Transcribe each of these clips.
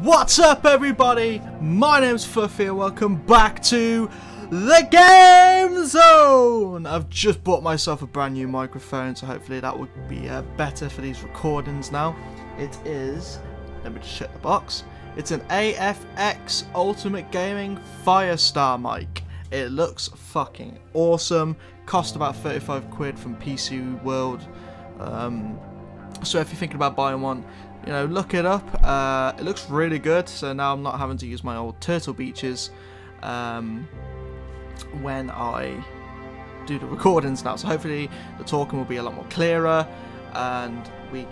What's up, everybody? My name's Fluffy and welcome back to the Game Zone. I've just bought myself a brand new microphone, so hopefully that would be better for these recordings now. It is, let me just check the box. It's an AFX Ultimate Gaming Firestar mic. It looks fucking awesome. Cost about 35 quid from PC World. So if you're thinking about buying one, you know, look it up. It looks really good, so now I'm not having to use my old Turtle Beaches when I do the recordings now. So hopefully the talking will be a lot more clearer, and we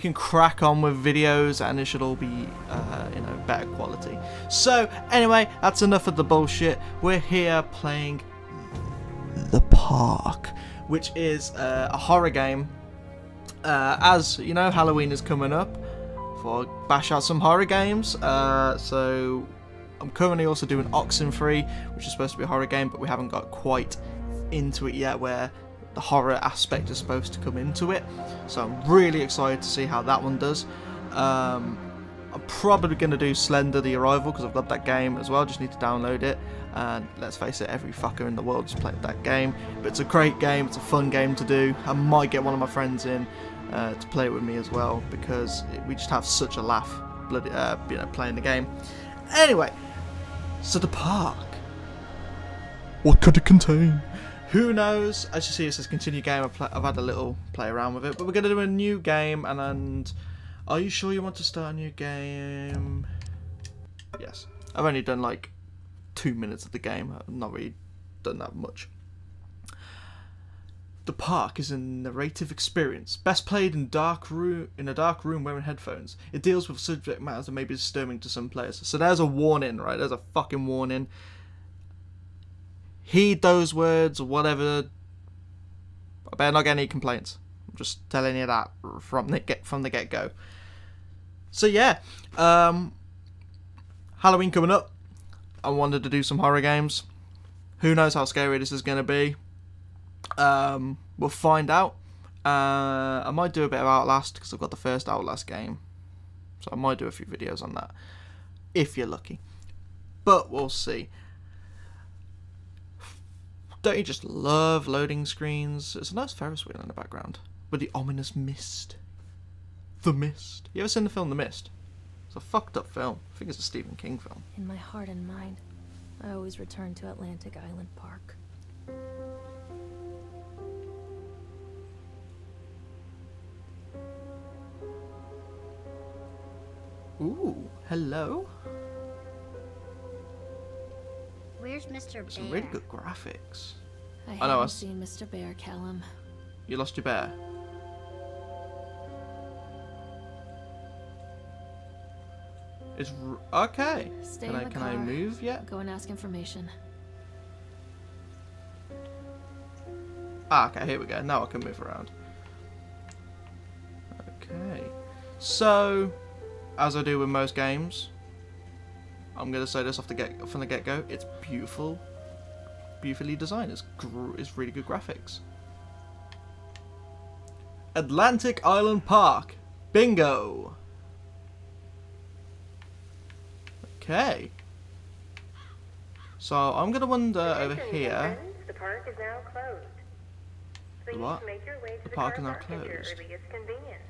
can crack on with videos, and it should all be you know, better quality. So anyway, that's enough of the bullshit. We're here playing The Park, which is a horror game. As you know, Halloween is coming up. For bash out some horror games. So I'm currently also doing Oxenfree, which is supposed to be a horror game, but we haven't got quite into it yet, where the horror aspect is supposed to come into it. So I'm really excited to see how that one does. I'm probably going to do Slender the Arrival, because I've got that game as well. Just need to download it. And let's face it, every fucker in the world has played that game. But it's a great game. It's a fun game to do. I might get one of my friends in to play with me as well, because we just have such a laugh, bloody, you know, playing the game. Anyway, so The Park. What could it contain? Who knows? As you see, it says continue game. I've had a little play around with it, but we're going to do a new game. And are you sure you want to start a new game? Yes. I've only done like 2 minutes of the game. I've not really done that much. The Park is a narrative experience, best played in a dark room wearing headphones. It deals with subject matters that may be disturbing to some players. So there's a warning, right? There's a fucking warning. Heed those words, or whatever. I better not get any complaints. I'm just telling you that from the get-go. So yeah, Halloween coming up. I wanted to do some horror games. Who knows how scary this is going to be? We'll find out. I might do a bit of Outlast, because I've got the first Outlast game. So I might do a few videos on that, if you're lucky. But we'll see. Don't you just love loading screens? It's a nice Ferris wheel in the background. With the ominous mist. The Mist. You ever seen the film The Mist? It's a fucked up film. I think it's a Stephen King film. In my heart and mind, I always return to Atlantic Island Park. Ooh, hello. Where's Mr. Bear? Some really good graphics. I haven't seen Mr. Bear, Callum. You lost your bear. It's okay. Stay Can in the can car. I move yet? Go and ask information. Ah, okay, here we go. Now I can move around. Okay. So, as I do with most games, I'm gonna say this from the get-go. It's beautiful, beautifully designed. It's really good graphics. Atlantic Island Park. Bingo. Okay. So I'm gonna wander over here. The park is now closed. Please What? make your way to The the park car is now park at your closed. earliest convenience.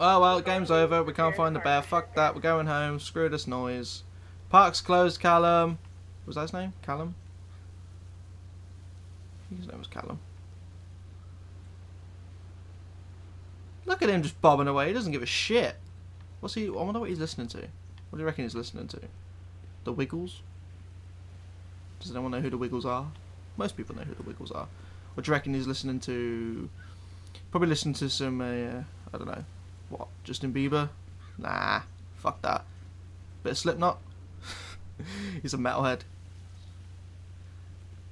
Oh well, game's over. We can't find the bear. Fuck that. We're going home. Screw this noise. Park's closed, Callum. Was that his name? Callum? I think his name was Callum. Look at him just bobbing away. He doesn't give a shit. What's he? I wonder what he's listening to. What do you reckon he's listening to? The Wiggles? Does anyone know who the Wiggles are? Most people know who the Wiggles are. What do you reckon he's listening to? Probably listening to some, I don't know. What? Justin Bieber? Nah. Fuck that. Bit of Slipknot? He's a metalhead.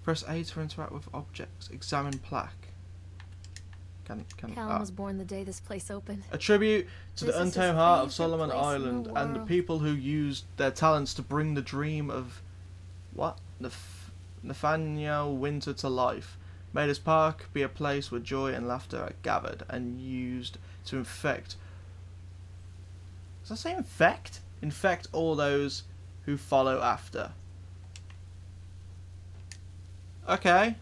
Press A to interact with objects. Examine plaque. Callum was born the day this place opened. A tribute to the This is his untamed heart of favorite Solomon place in the Island and the world. people who used their talents to bring the dream of what? Nathaniel Winter to life. May this park be a place where joy and laughter are gathered and used to infect Does that say infect? Infect all those who follow after. Okay.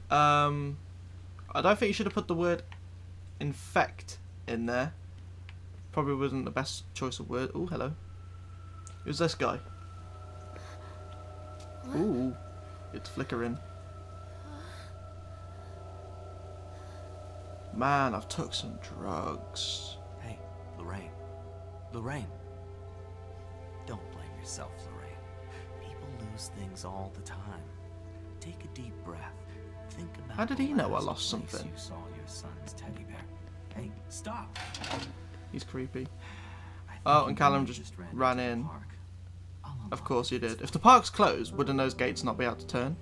I don't think you should have put the word infect in there. Probably wasn't the best choice of word. Oh, hello. Who's this guy? Ooh, it's flickering. Man, I've took some drugs. Hey, Lorraine. Lorraine. Don't blame yourself, Lorraine. People lose things all the time. Take a deep breath. Think about How did he know I the lost last place something? You saw your son's teddy bear. Hey, stop. He's creepy. I think Oh, you and Callum really just ran ran into the in. park. I'll Of unlock course the he did. system. If the park's closed, wouldn't those gates not be able to turn?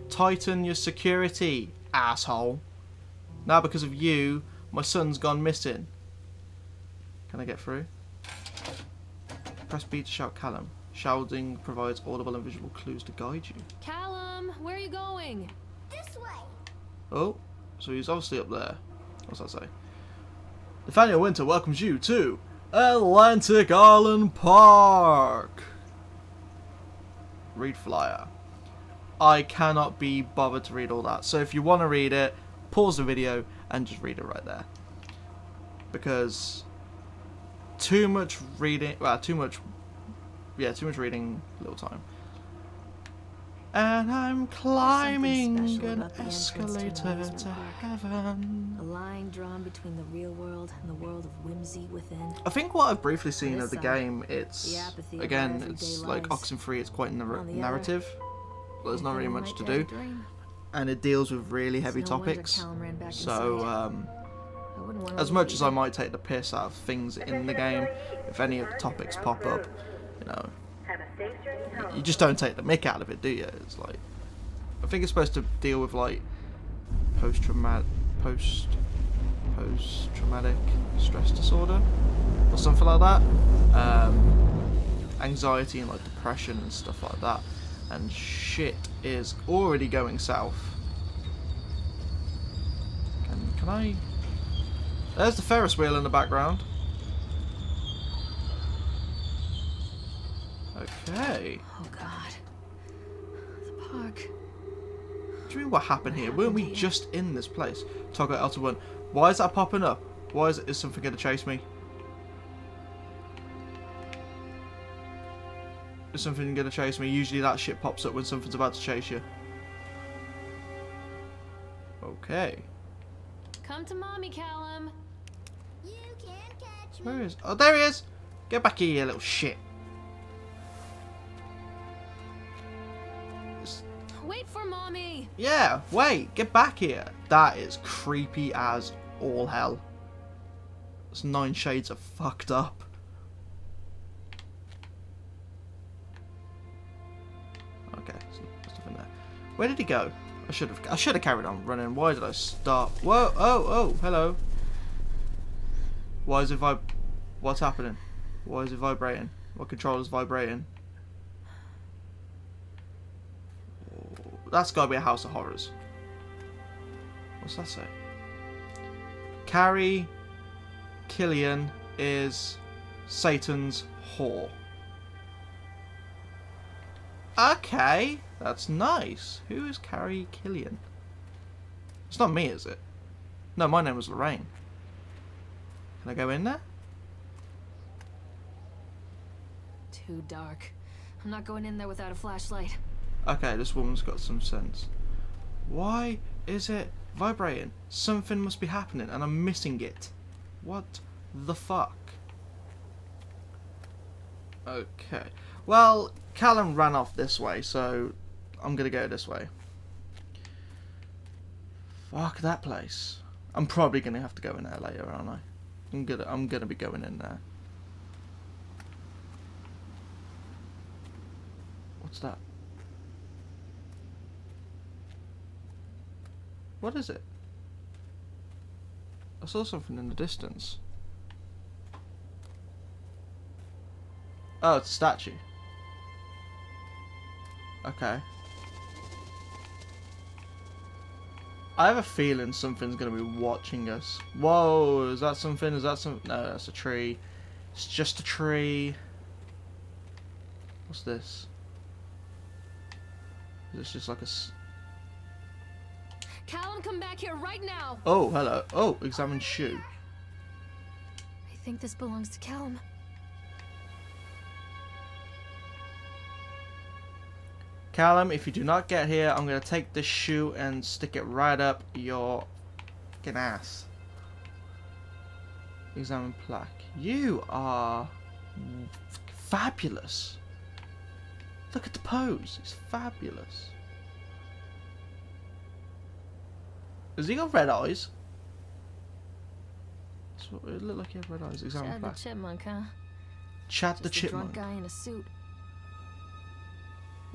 Tighten your security, asshole. Now because of you, my son's gone missing. Can I get through? Press B to shout Callum. Shouting provides audible and visual clues to guide you. Callum, where are you going? This way. Oh, so he's obviously up there. What's that say? Nathaniel Winter welcomes you to Atlantic Island Park. Read flyer. I cannot be bothered to read all that. So if you want to read it, pause the video and just read it right there. Because too much reading, too much reading, little time. And I'm climbing special an about the entrance to an escalator amusement to park. heaven. A line drawn between the real world and the world of whimsy within. I think what I've briefly seen this of the side, game, it's the apathy of again, our everyday it's like lives. Oxenfree. It's quite On the other, narrative. There's not really anything much might to dare do, dream. and it deals with really It's heavy no wonder topics. Callum ran back So, inside. I wouldn't want to as much leave as I either. might take the piss out of things in the game, if any of the topics pop up, you know, Have a safe journey home. you just don't take the mick out of it, do you? It's like, I think it's supposed to deal with like post-traumatic stress disorder or something like that. Anxiety and like depression and stuff like that. And shit is already going south. Can I? There's the Ferris wheel in the background. Okay. Oh God. The park. What do you mean what happened here? Weren't we happened here? just in this place? Toggle L to 1. Why is that popping up? Why is something going to chase me? Is something going to chase me? Usually that shit pops up when something's about to chase you. Okay. Come to mommy, Callum. You can't catch me. Where is... Oh, there he is! Get back here, you little shit. Wait for mommy. Yeah, wait, get back here. That is creepy as all hell. It's 9 shades of fucked up. Okay, there's nothing there. Where did he go? I should have carried on running. Why did I stop? Whoa! Oh! Hello. Why is it What's happening? Why is it vibrating? My controller's vibrating. That's gotta be a house of horrors. What's that say? Carrie Killian is Satan's whore. Okay, that's nice. Who is Carrie Killian? It's not me, is it? No, my name was Lorraine. Can I go in there? Too dark. I'm not going in there without a flashlight. Okay, this woman's got some sense. Why is it vibrating? Something must be happening and I'm missing it. What the fuck? Okay. Well, Callum ran off this way, so I'm gonna go this way. Fuck that place. I'm probably gonna have to go in there later, aren't I? I'm gonna be going in there. What's that? What is it? I saw something in the distance. Oh, it's a statue. Okay. I have a feeling something's gonna be watching us. Whoa, is that something? Is that some? No, that's a tree. It's just a tree. What's this? Is this just like a... Callum, come back here right now. Oh, hello. Oh, examine shoe. I think this belongs to Callum. Callum, if you do not get here, I'm going to take this shoe and stick it right up your fucking ass. Examine plaque. You are fabulous. Look at the pose. It's fabulous. Has he got red eyes? It looked like he had red eyes. Examine Chad the plaque. chipmunk, huh? Chad the Just a chipmunk. drunk guy in a suit.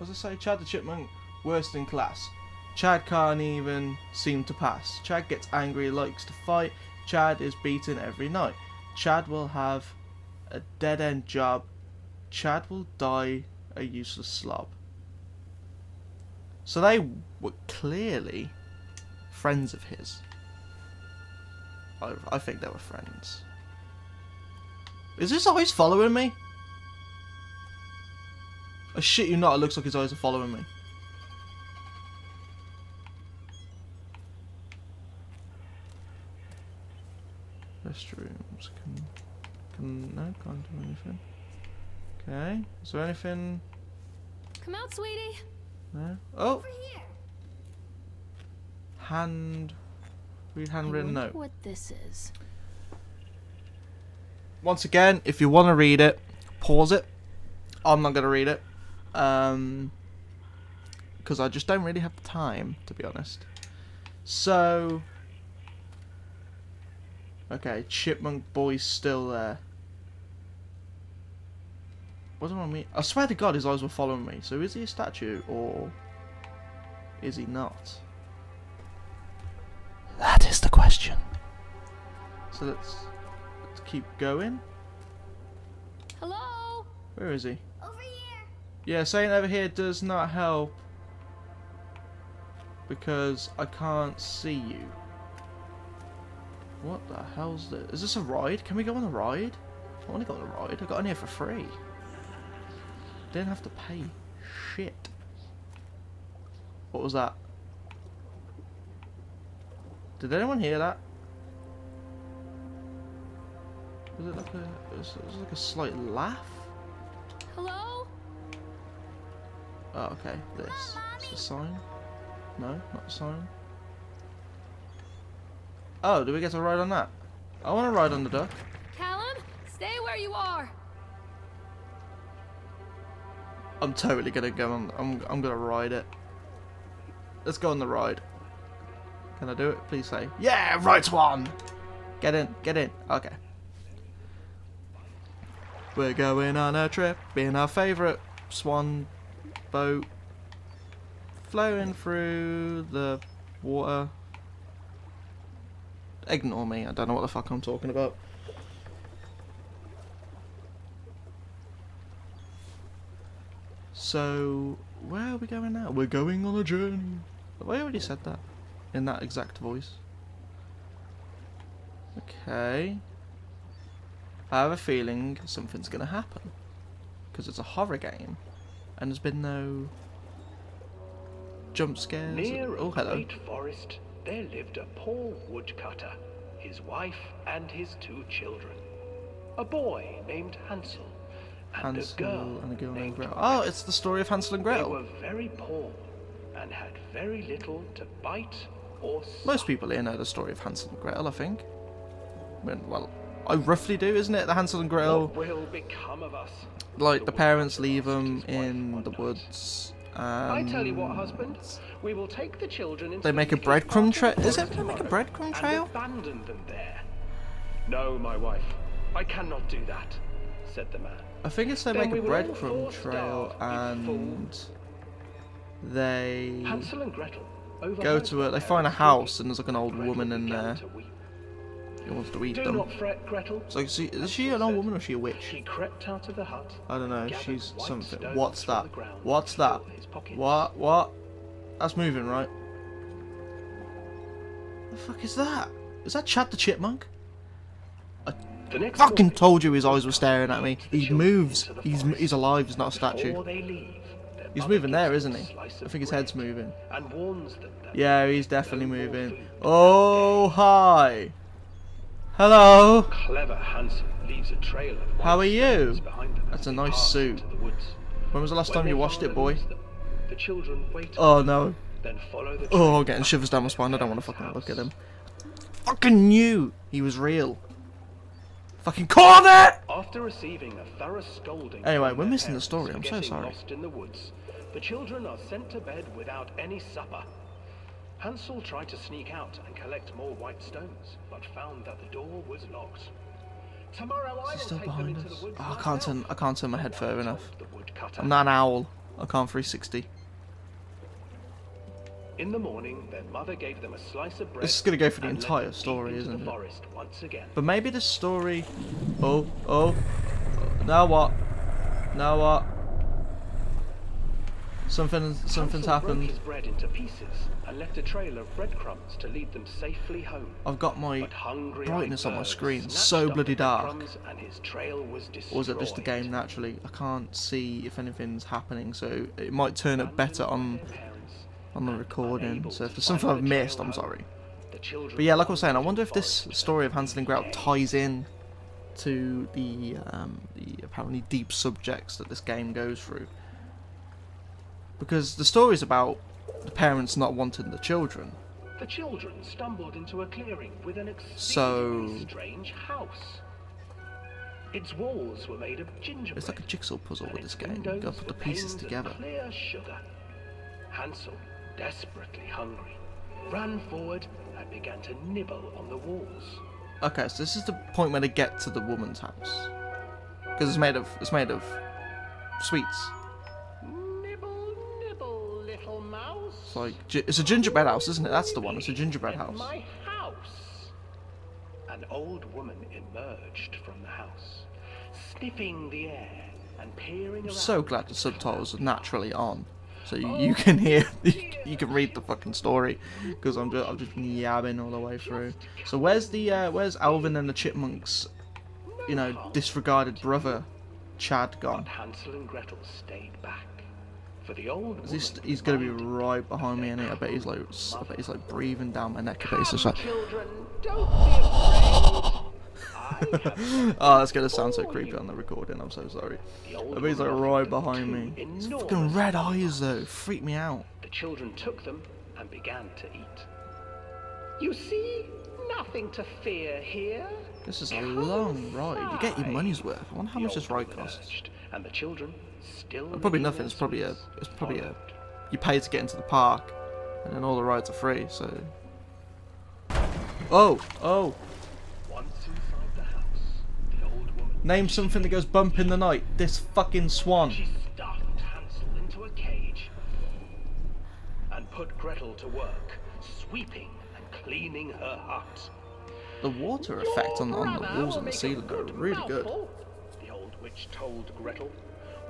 As I say, Chad the chipmunk, worst in class. Chad can't even seem to pass. Chad gets angry, likes to fight. Chad is beaten every night. Chad will have a dead-end job. Chad will die a useless slob. So they were clearly friends of his. I think they were friends. Is his eyes following me? I shit you not, it looks like his eyes are following me. Restrooms. No, can't do anything. Okay. Is there anything? Come out, sweetie. No. Oh! Over here. Read I handwritten wonder note. what this is. Once again, if you want to read it, pause it. I'm not going to read it. Because I just don't really have the time, to be honest. So... Okay, Chipmunk Boy's still there. What do I mean? I swear to God his eyes were following me. So is he a statue, or is he not? That is the question. So let's keep going. Hello? Where is he? Over here. Yeah, saying over here does not help. Because I can't see you. What the hell's this? Is this a ride? Can we go on a ride? I want to go on a ride. I got on here for free. Didn't have to pay shit. What was that? Did anyone hear that? Was it like a slight laugh? Hello? Oh, okay. This. Is the sign? No, not the sign. Oh, do we get to ride on that? I want to ride on the duck. Callum, stay where you are. I'm totally gonna go on. I'm gonna ride it. Let's go on the ride. Can I do it? Please say. Yeah, right one. Get in. Get in. Okay. We're going on a trip in our favourite swan boat, flowing through the water. Ignore me. I don't know what the fuck I'm talking about. So, where are we going now? We're going on a journey. Have I already said that? In that exact voice. Okay. I have a feeling something's gonna happen. Because it's a horror game. And there's been no jump scares. Near Oh, a hello. great forest, there lived a poor woodcutter, his wife and his 2 children. A boy named Hansel, and Hansel a girl and a girl named Gretel. Gretel. Oh, it's the story of Hansel and They Gretel. were very poor and had very little to bite or suck. Most people here know the story of Hansel and Gretel, I think. Well, I roughly do, isn't it? The Hansel and Gretel, What will become of us? like the parents woodcutter leave asked them his wife in one the night. woods. I tell you what, husband, we will take the children into They make a the little breadcrumb part trail. of the Is it forest they make a tomorrow breadcrumb and trail? abandon them there. No, my wife, I cannot do that, said the man. I think it's they Then make a we will all breadcrumb four trail starve, you and they Hansel and Gretel go overheard to it. their They find a parents house weeping. and there's like an old Gretel woman in began there to weep. who wants to eat Do them. not fret, Gretel. So is she Hansel an old said. woman or is she a witch? She crept out of the hut. I don't know. gathered She's white something. stones What's from that? the ground What's to that? fill his pockets. What? That's moving, right? fuck is that? Is that Chad the Chipmunk? The next Fucking morning, told you his eyes were staring at me. the He children moves. into the He's forest. alive. He's not a Before statue. they leave, their He's mother moving there, gives isn't them he? a slice I of think his bread head's moving. and warns them that Yeah, there he's is definitely no more moving. food Oh, hi. Hello. Clever Hansel leaves a trail of white How are you? stones behind them as That's a they nice pass suit. into the woods. When was the last When time you their washed it, father boy? leaves them, the children wait Oh, no. then follow the Oh, trail I'm getting back shivers down my to spine. I their don't want to fucking parents' look at house. him. Fucking knew he was real. Fucking called it! After receiving a thorough scolding Anyway, from we're their missing the parents story. for I'm so getting sorry. lost in the woods, the children are sent to bed without any supper. Hansel tried to sneak out and collect more white stones, but found that the door was locked. Tomorrow I Is he will still take them behind into us? the woods Oh, myself. I can't turn my head further enough. told the woodcutter. I'm not an owl. I can't 360. In the morning, their mother gave them a slice of bread. This is gonna go for the and led entire them deep story, into isn't the it? forest once again. But maybe the story... Oh. Now what? Now what? Something's Hansel broke happened. his bread into pieces and left a trail of breadcrumbs to lead them safely home. I've got my But hungry brightness on my birds screen snatched so up bloody the dark. breadcrumbs and his trail was destroyed. Or is it just the game naturally? I can't see if anything's happening, so it might turn it better on the recording. So if there's something I've missed, I'm sorry. But yeah, like I was saying, I wonder if this story of Hansel and Gretel ties in to the apparently deep subjects that this game goes through. Because the story's about the parents not wanting the children. The children stumbled into a clearing with an So- exceedingly strange house. Its walls were made of gingerbread. It's like a jigsaw puzzle and with this its game. You windows gotta put the were pieces paned of together. Clear sugar. Hansel, desperately hungry, ran forward and began to nibble on the walls. Okay, so this is the point where they get to the woman's house. Because it's made of sweets. Nibble, nibble, little mouse. It's like it's a gingerbread house, isn't it? That's the one. It's a gingerbread At house. My house. An old woman emerged from the house, sniffing the air and peering around. I'm so glad the subtitles are naturally on, so you can hear, you can read the fucking story, because I've just been yabbing all the way through. So where's Alvin and the Chipmunks, disregarded brother, Chad, gone? But Hansel and Gretel stayed back. For the old He's gonna be right behind me, and I bet he's like breathing down my neck. I bet he's just like, children, don't be afraid. oh, that's gonna sound so creepy on the recording. I'm so sorry. I bet he's like right behind me. His fucking red eyes though, freak me out. The children took them and began to eat. You see, nothing to fear here. This is a long ride. You get your money's worth. I wonder how much this ride costs. Urged, and the children still Probably nothing. It's probably a. You pay to get into the park, and then all the rides are free. So. Oh. Once inside the house, the old woman Name something that goes bump in the night. This fucking swan. she stuffed Hansel into a cage and put Gretel to work, sweeping and cleaning her hut. The water effect on the walls and the ceiling are really good. The old witch told Gretel.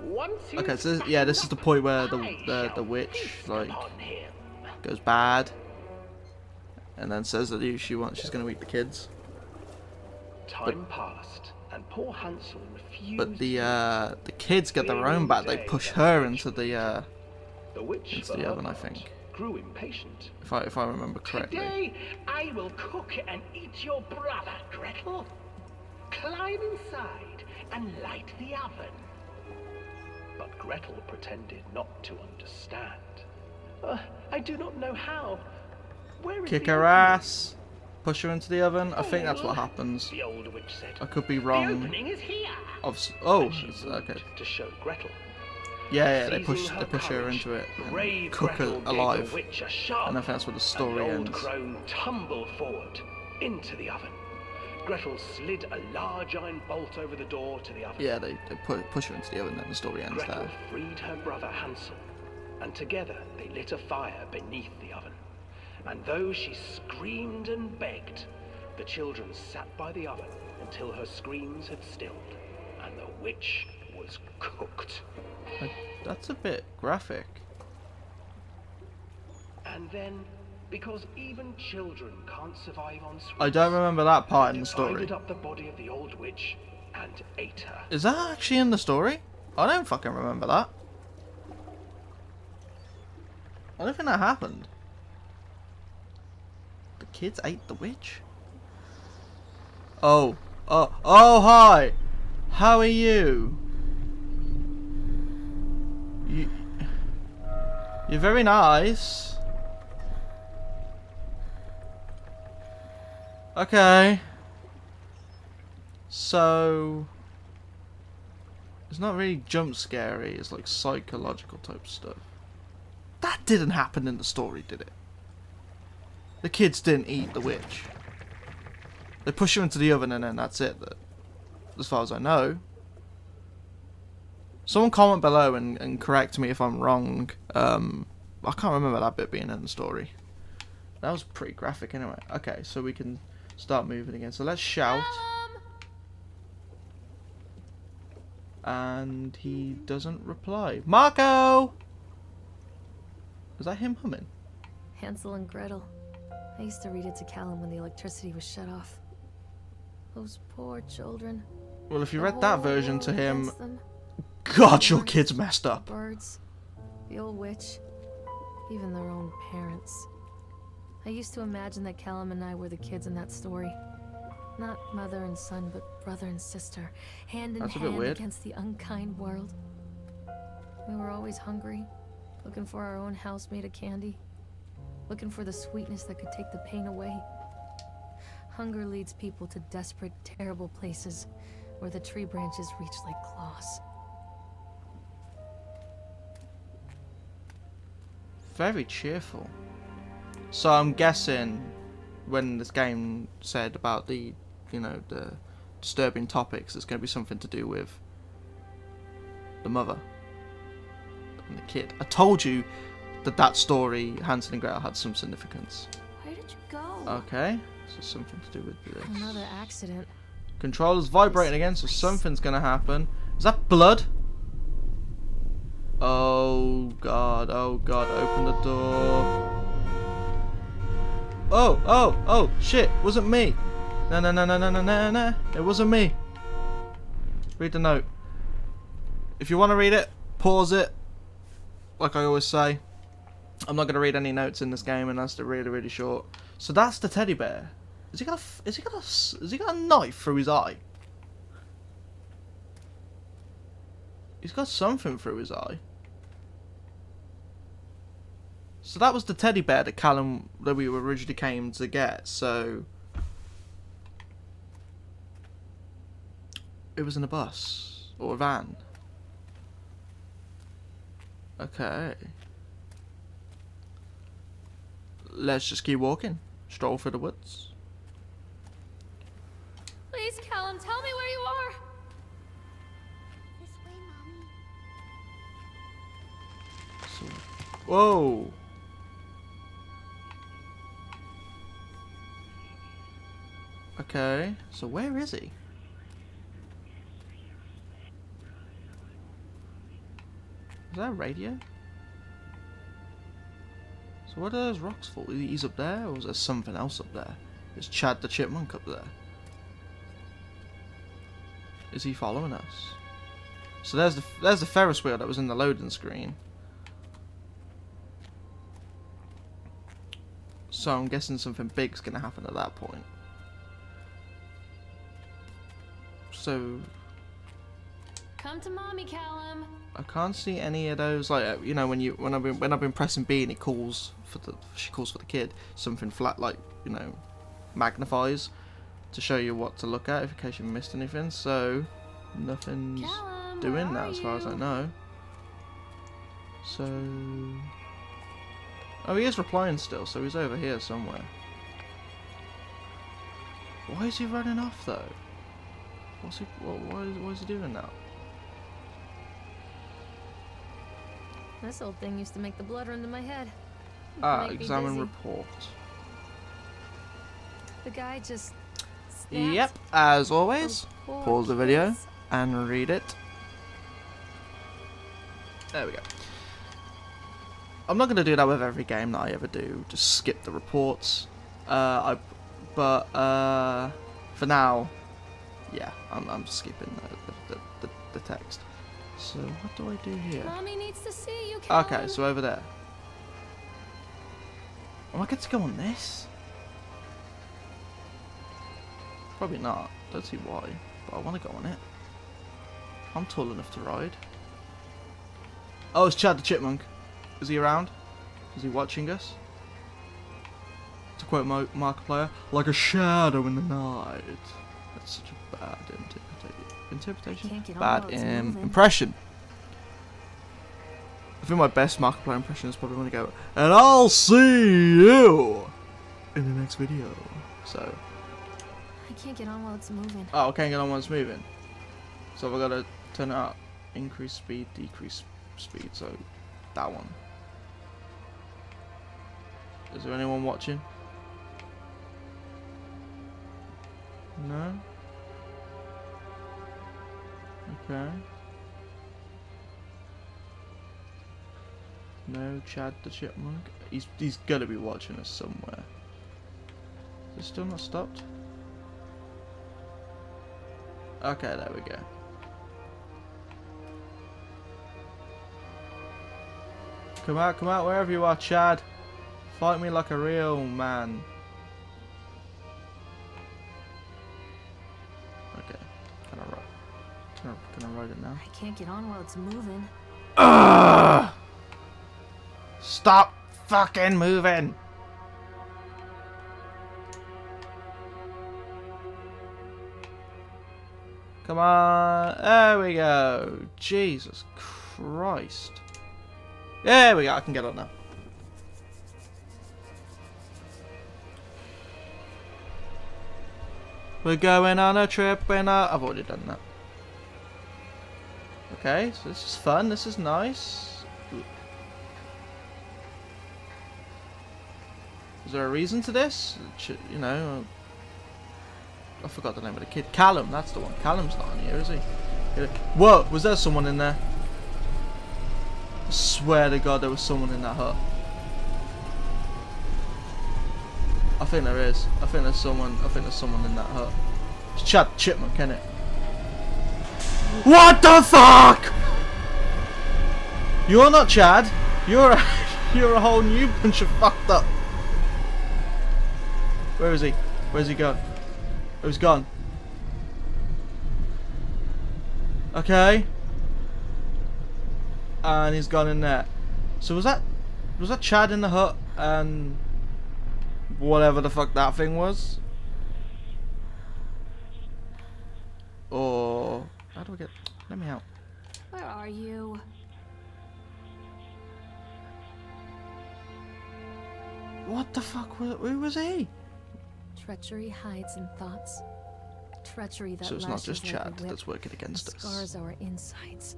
Once Okay, he's so this is the point where the witch like upon him. goes bad, and then says that she's going to eat the kids. Time passed, and poor Hansel refused. But the kids get their own back. They push her into the witch, into for the her oven, I part, think. grew impatient. If I remember correctly. Today, I will cook and eat your brother, Gretel. Climb inside and light the oven. But Gretel pretended not to understand. I do not know how. Where is Kick the her opening? ass. Push her into the oven. I think that's what happens. The old witch said. I could be The wrong. opening is here. Oh, And she it's, moved okay. to show Gretel. Yeah, they Seizing push her courage, into it brave and cook her Gretel gave the alive. witch a shove, And I think that's where the story and the old ends. crone tumbled forward into the oven. Gretel slid a large iron bolt over the door to the oven. Yeah, they push her into the oven, and the story ends Gretel there. freed her brother Hansel, and together they lit a fire beneath the oven. And though she screamed and begged, the children sat by the oven until her screams had stilled, and the witch was cooked. That's a bit graphic. And then because even children can't survive on sweets. I don't remember that part in the story. Divided up the body of the old witch and ate her. Is that actually in the story? I don't fucking remember that. I don't think that happened. The kids ate the witch? Oh, hi! How are you? You're very nice. Okay. So it's not really jump scary, it's like psychological type stuff. That didn't happen in the story, did it? The kids didn't eat the witch. They push her into the oven and then that's it, as far as I know. Someone comment below and correct me if I'm wrong. I can't remember that bit being in the story. That was pretty graphic anyway. Okay, so we can start moving again. So let's shout. And he doesn't reply. Marco! Is that him humming? Hansel and Gretel. I used to read it to Callum when the electricity was shut off. Those poor children. Well, if you The read that whole version world to him, against them. God, your kid's messed up. Birds, the old witch, even their own parents. I used to imagine that Callum and I were the kids in that story. Not mother and son, but brother and sister, hand in That's a bit hand weird. against the unkind world. We were always hungry, looking for our own house made of candy, looking for the sweetness that could take the pain away. Hunger leads people to desperate, terrible places where the tree branches reach like claws. Very cheerful. So I'm guessing when this game said about the, you know, the disturbing topics, it's going to be something to do with the mother and the kid. I told you that story, Hansel and Gretel, had some significance. Where did you go? Okay, so something to do with this. Another accident. Controller's vibrating again, so something's going to happen. Is that blood? Oh god, open the door. Oh, shit, wasn't me. No, it wasn't me. Read the note. If you want to read it, pause it. Like I always say. I'm not going to read any notes in this game unless they're really, really short. So that's the teddy bear. Has he got a knife through his eye? He's got something through his eye. So that was the teddy bear that we originally came to get. So it was in a bus or a van. Okay. Let's just keep walking. Stroll through the woods. Please, Callum, tell me where you are. This way, Mommy. So, whoa. Okay, so where is he? Is that a radio? So what are those rocks for? He's up there, or is there something else up there? Is Chad the Chipmunk up there? Is he following us? So there's the Ferris wheel that was in the loading screen. So I'm guessing something big's gonna happen at that point. So Come to mommy, Callum. I can't see any of those, like, you know, when I've been pressing B and she calls for the kid, something flat, like, you know, magnifies to show you what to look at in case you missed anything. So nothing's Callum, doing where that are as far as I you? know. So oh, he is replying still, so he's over here somewhere. Why is he running off though? Why is he doing that? This old thing used to make the blood run to my head. Make me Examine dizzy. report. The guy just snapped. Yep, as always, Those poor pause the video kids. and read it. There we go. I'm not going to do that with every game that I ever do. Just skip the reports. But for now, yeah, I'm skipping the text. So what do I do here? Mommy needs to see you, Callum. Okay, so over there. Am I get to go on this? Probably not. Don't see why. But I want to go on it. I'm tall enough to ride. Oh, it's Chad the Chipmunk. Is he around? Is he watching us? To quote Markiplier, like a shadow in the night. That's such a bad interpretation? Bad impression. I think my best Markiplier impression is probably when I go, and I'll see you in the next video. So. I can't get on while it's moving. Oh, I can't get on while it's moving. So I've got to turn it up. Increase speed, decrease speed. So that one. Is there anyone watching? No? Okay. No, Chad the Chipmunk. He's gotta be watching us somewhere. Is it still not stopped? Okay, there we go. Come out, wherever you are, Chad. Fight me like a real man. Okay, can I ride it now? I can't get on while it's moving. Ugh! Stop fucking moving! Come on, there we go. Jesus Christ. There we go, I can get on now. We're going on a trip in a... I've already done that. Okay, so this is fun, this is nice. Is there a reason to this? You know... I forgot the name of the kid. Callum, that's the one. Callum's not in here, is he? Whoa, was there someone in there? I swear to God there was someone in that hut. I think there is. I think there's someone in that hut. It's Chad Chipmunk, isn't it? What the fuck? You're not Chad. You're a whole new bunch of fucked up. Where is he? Where's he gone? Oh, he's gone. Okay. And he's gone in there. So was that Chad in the hut and whatever the fuck that thing was? Or how do I get? Let me out. Where are you? What the fuck? Who was he? Treachery hides in thoughts. Treachery that So it's not just lashes like a Chad whip that's working against and us. scars our insides.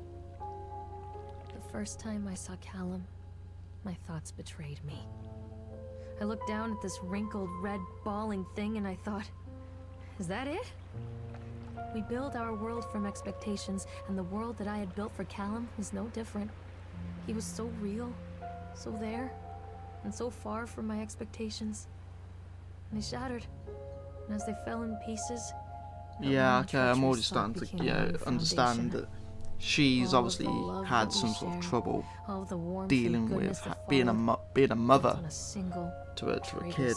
The first time I saw Callum, my thoughts betrayed me. I looked down at this wrinkled, red, bawling thing and I thought, is that it? We build our world from expectations, and the world that I had built for Callum was no different. He was so real, so there, and so far from my expectations. And they shattered, and as they fell in pieces... Yeah, okay, I'm already starting to understand that she's obviously had some sort of trouble dealing with being a mother to a kid.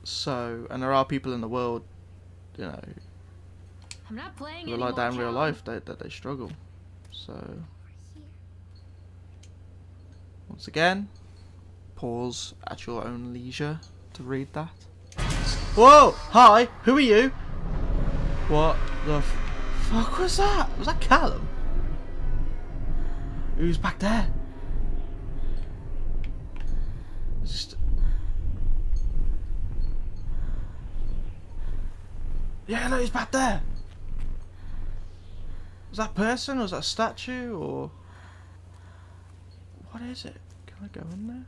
So, and there are people in the world, you know, who are like that in real life, that they struggle. So, once again, pause at your own leisure to read that. Whoa! Hi! Who are you? What the fuck was that? Was that Callum? Who's back there? Just... Yeah, no, he's back there. Was that a person? Was that a statue? Or what is it? Can I go in there?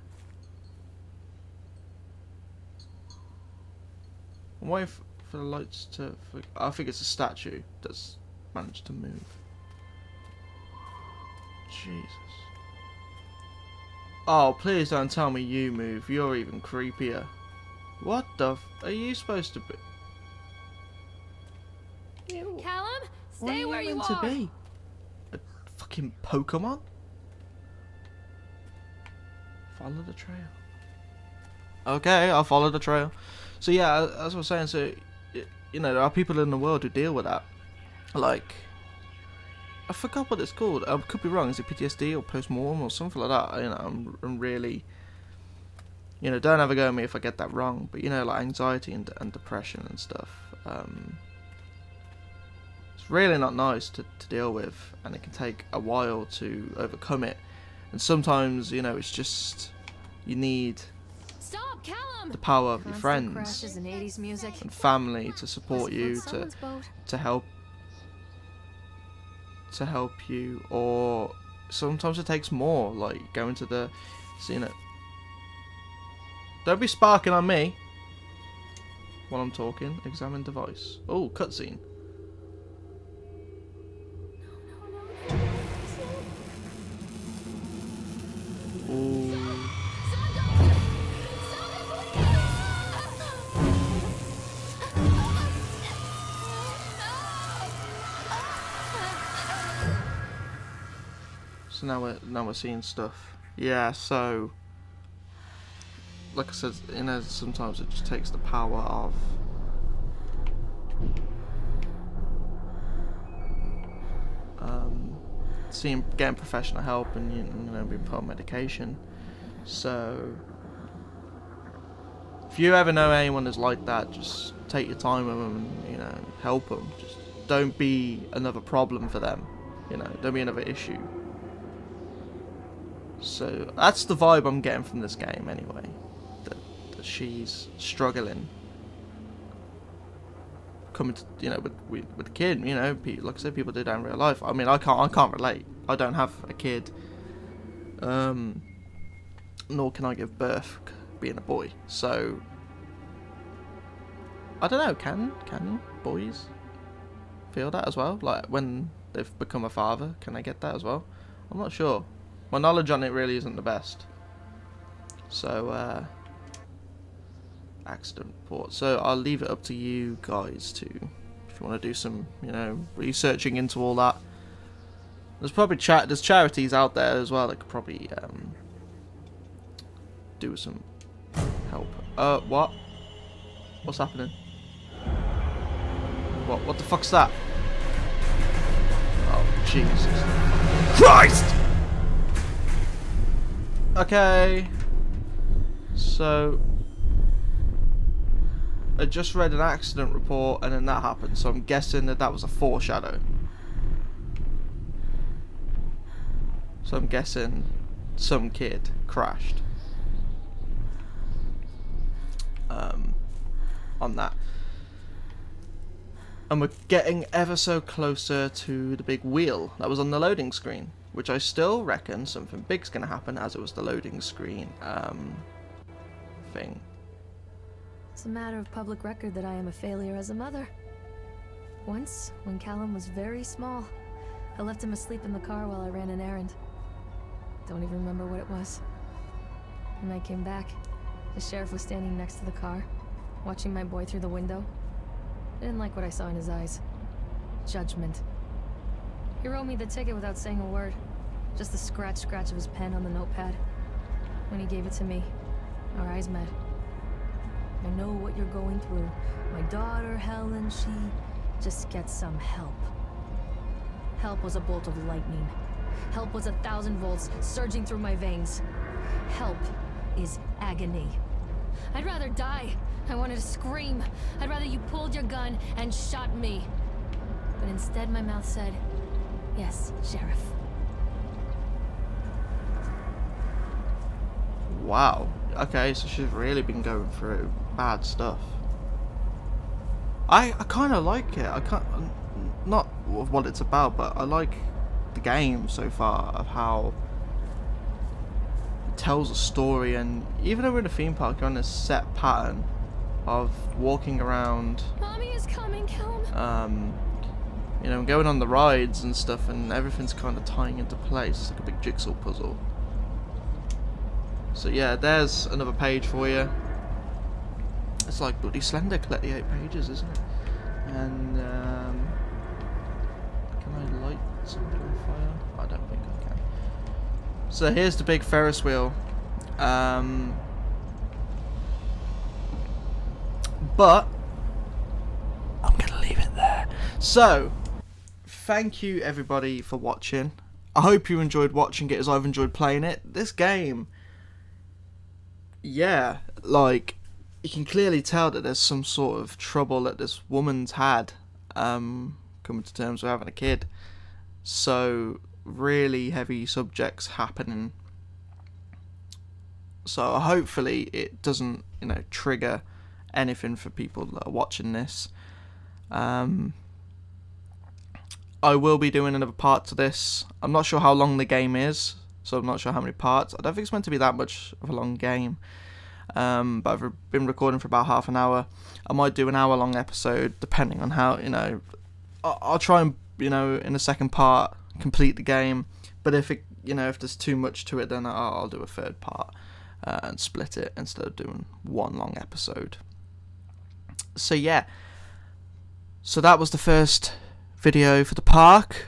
I'm waiting for the lights to... I think it's a statue that's managed to move. Jesus. Oh, please don't tell me you move. You're even creepier. What the f... are you supposed to be? Callum, What are stay where you meant are. to be? A fucking Pokemon? Follow the trail. Okay, I'll follow the trail. So yeah, as I was saying, so you know, there are people in the world who deal with that. Like, I forgot what it's called. I could be wrong. Is it PTSD or post-mortem or something like that? You know, I'm really, you know, don't have a go at me if I get that wrong. But you know, like anxiety and depression and stuff. It's really not nice to deal with, and it can take a while to overcome it. And sometimes, you know, it's just you need Stop, Callum. the power of your Constant friends crashes and 80s music. and family to support Must have you, float someone's boat. to help you, or sometimes it takes more, like going to the, so, you know, don't be sparking on me while I'm talking. Examine device. Oh, cutscene. Ooh. So now we're seeing stuff. Yeah, so like I said, you know, sometimes it just takes the power of getting professional help and you know being put on medication. So if you ever know anyone that's like that, just take your time with them and, you know, help them. Just don't be another problem for them. You know, don't be another issue. So that's the vibe I'm getting from this game anyway. That she's struggling. Coming to, you know, with the kid, you know, like I said, people do that in real life. I mean, I can't relate. I don't have a kid. Nor can I give birth being a boy. So I don't know, can boys feel that as well? Like when they've become a father, can they get that as well? I'm not sure. My knowledge on it really isn't the best. So accident report. So I'll leave it up to you guys to, if you want to do some, you know, researching into all that. There's probably there's charities out there as well that could probably do some help. What? What's happening? What the fuck's that? Oh, Jesus Christ! Okay. So I just read an accident report and then that happened, so I'm guessing that was a foreshadow. So I'm guessing some kid crashed on that. And we're getting ever so closer to the big wheel that was on the loading screen, which I still reckon something big's going to happen, as it was the loading screen thing. It's a matter of public record that I am a failure as a mother. Once, when Callum was very small, I left him asleep in the car while I ran an errand. Don't even remember what it was. When I came back, the sheriff was standing next to the car, watching my boy through the window. I didn't like what I saw in his eyes. Judgment. He wrote me the ticket without saying a word. Just the scratch of his pen on the notepad. When he gave it to me, our eyes met. I know what you're going through. My daughter, Helen, she just gets some help. Help was a bolt of lightning. Help was 1,000 volts surging through my veins. Help is agony. I'd rather die. I wanted to scream. I'd rather you pulled your gun and shot me. But instead my mouth said, yes, Sheriff. Wow. Okay, so she's really been going through bad stuff. I kind of like it. I can't, not what it's about, but I like the game so far of how it tells a story. And even though we're in a theme park, you're on this set pattern of walking around. Mommy is coming, Callum. You know, I'm going on the rides and stuff, and everything's kind of tying into place. It's like a big jigsaw puzzle. So yeah, there's another page for you. It's like bloody Slender, collect the 8 pages, isn't it? And can I light something on fire? I don't think I can. So here's the big Ferris wheel. But I'm gonna leave it there. So thank you everybody for watching. I hope you enjoyed watching it as I've enjoyed playing it. This game, yeah, like, you can clearly tell that there's some sort of trouble that this woman's had coming to terms with having a kid. So really heavy subjects happening. So hopefully it doesn't, you know, trigger anything for people that are watching this. I will be doing another part to this. I'm not sure how long the game is, so I'm not sure how many parts. I don't think it's meant to be that much of a long game. But I've been recording for about half an hour. I might do an hour-long episode, depending on how, you know. I'll try and, you know, in the second part, complete the game. But if it, you know, if there's too much to it, then I'll do a third part and split it instead of doing one long episode. So yeah. So that was the first video for the park.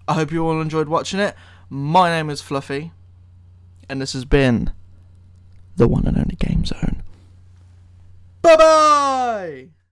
I hope you all enjoyed watching it. My name is Fluffy, and this has been the one and only Game Zone. Bye bye!